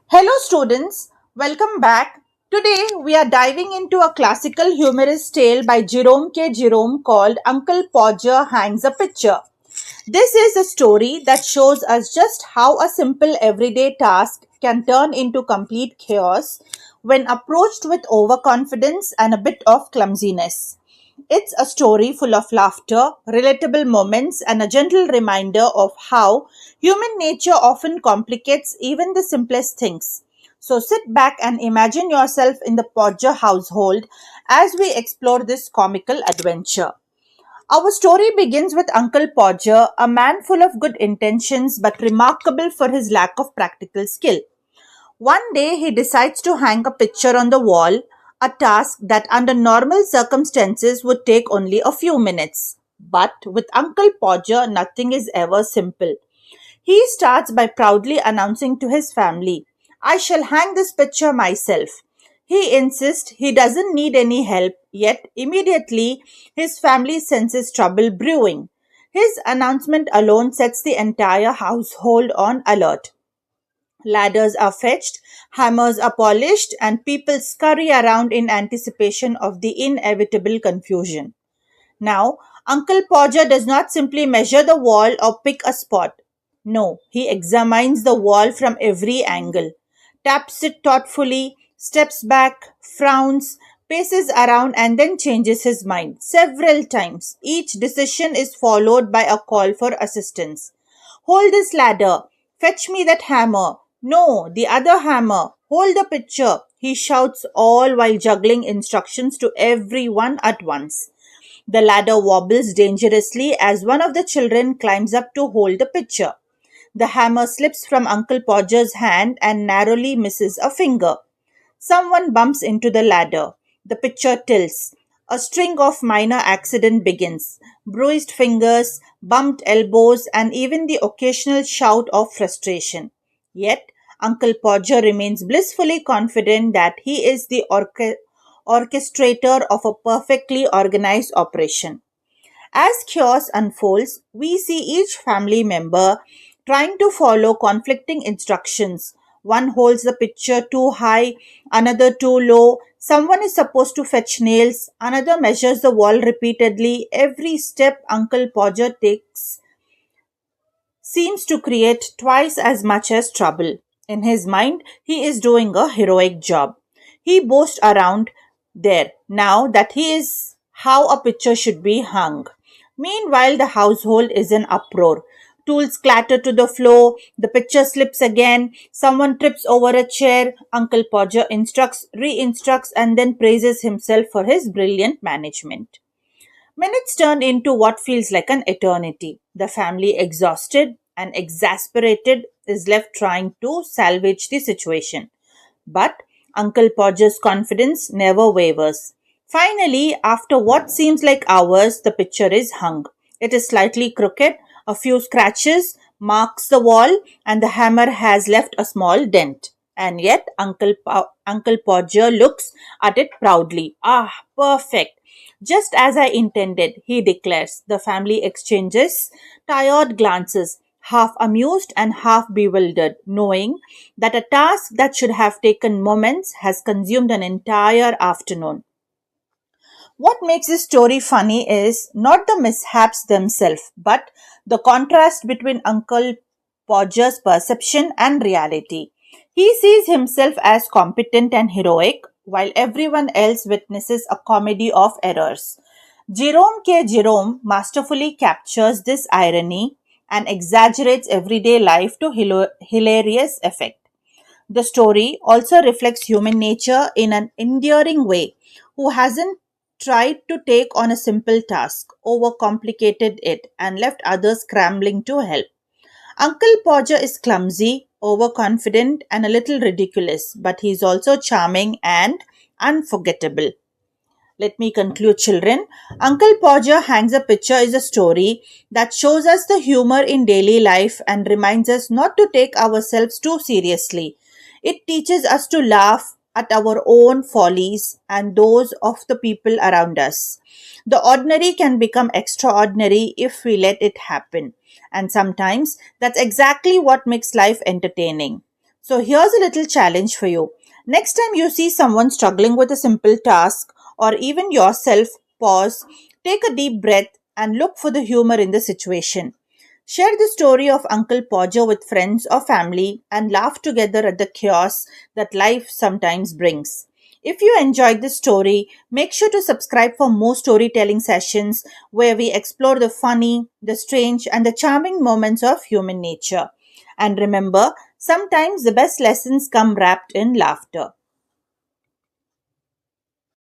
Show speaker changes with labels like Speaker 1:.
Speaker 1: Hello, students. Welcome back. Today, we are diving into a classical humorous tale by Jerome Jerome called Uncle Podger Hangs a Picture. This is a story that shows us just how a simple everyday task can turn into complete chaos when approached with overconfidence and a bit of clumsiness. It's a story full of laughter, relatable moments, and a gentle reminder of how human nature often complicates even the simplest things. So sit back and imagine yourself in the Podger household as we explore this comical adventure. Our story begins with Uncle Podger, a man full of good intentions but remarkable for his lack of practical skill. One day he decides to hang a picture on the wall, a task that under normal circumstances would take only a few minutes. But with Uncle Podger, nothing is ever simple. He starts by proudly announcing to his family, I shall hang this picture myself. He insists he doesn't need any help, yet immediately his family senses trouble brewing. His announcement alone sets the entire household on alert. Ladders are fetched, hammers are polished, and people scurry around in anticipation of the inevitable confusion. Now, Uncle Podger does not simply measure the wall or pick a spot. No, he examines the wall from every angle, taps it thoughtfully, steps back, frowns, paces around, and then changes his mind several times. Each decision is followed by a call for assistance. Hold this ladder. Fetch me that hammer. No, the other hammer. Hold the picture. He shouts all while juggling instructions to everyone at once. The ladder wobbles dangerously as one of the children climbs up to hold the pitcher. The hammer slips from Uncle Podger's hand and narrowly misses a finger. Someone bumps into the ladder. The pitcher tilts. A string of minor accident begins. Bruised fingers, bumped elbows, and even the occasional shout of frustration. Yet, Uncle Podger remains blissfully confident that he is the orchestrator of a perfectly organized operation. As chaos unfolds, we see each family member trying to follow conflicting instructions. One holds the picture too high, another too low. Someone is supposed to fetch nails, another measures the wall repeatedly. Every step Uncle Podger takes seems to create twice as much as trouble. In his mind, he is doing a heroic job. He boasts around there now that he is how a picture should be hung. Meanwhile, the household is in uproar. Tools clatter to the floor, the picture slips again, someone trips over a chair. Uncle Podger instructs, re instructs, and then praises himself for his brilliant management. Minutes turn into what feels like an eternity. The family, exhausted and exasperated, is left trying to salvage the situation. But Uncle Podger's confidence never wavers. Finally, after what seems like hours, the picture is hung. It is slightly crooked, a few scratches marks the wall, and the hammer has left a small dent. And yet, Uncle Podger looks at it proudly. Ah, perfect. Just as I intended, he declares. The family exchanges tired glances, half amused and half bewildered, knowing that a task that should have taken moments has consumed an entire afternoon. What makes this story funny is not the mishaps themselves, but the contrast between Uncle Podger's perception and reality. He sees himself as competent and heroic, while everyone else witnesses a comedy of errors. Jerome masterfully captures this irony and exaggerates everyday life to hilarious effect. The story also reflects human nature in an endearing way. Who hasn't tried to take on a simple task, overcomplicated it, and left others scrambling to help? Uncle Podger is clumsy, overconfident, and a little ridiculous, but he is also charming and unforgettable. Let me conclude, children. Uncle Podger Hangs a Picture is a story that shows us the humor in daily life and reminds us not to take ourselves too seriously. It teaches us to laugh at our own follies and those of the people around us. The ordinary can become extraordinary if we let it happen. And sometimes that's exactly what makes life entertaining. So here's a little challenge for you. Next time you see someone struggling with a simple task or even yourself, pause, take a deep breath, and look for the humor in the situation. Share the story of Uncle Podger with friends or family and laugh together at the chaos that life sometimes brings. If you enjoyed this story, make sure to subscribe for more storytelling sessions where we explore the funny, the strange, and the charming moments of human nature. And remember, sometimes the best lessons come wrapped in laughter.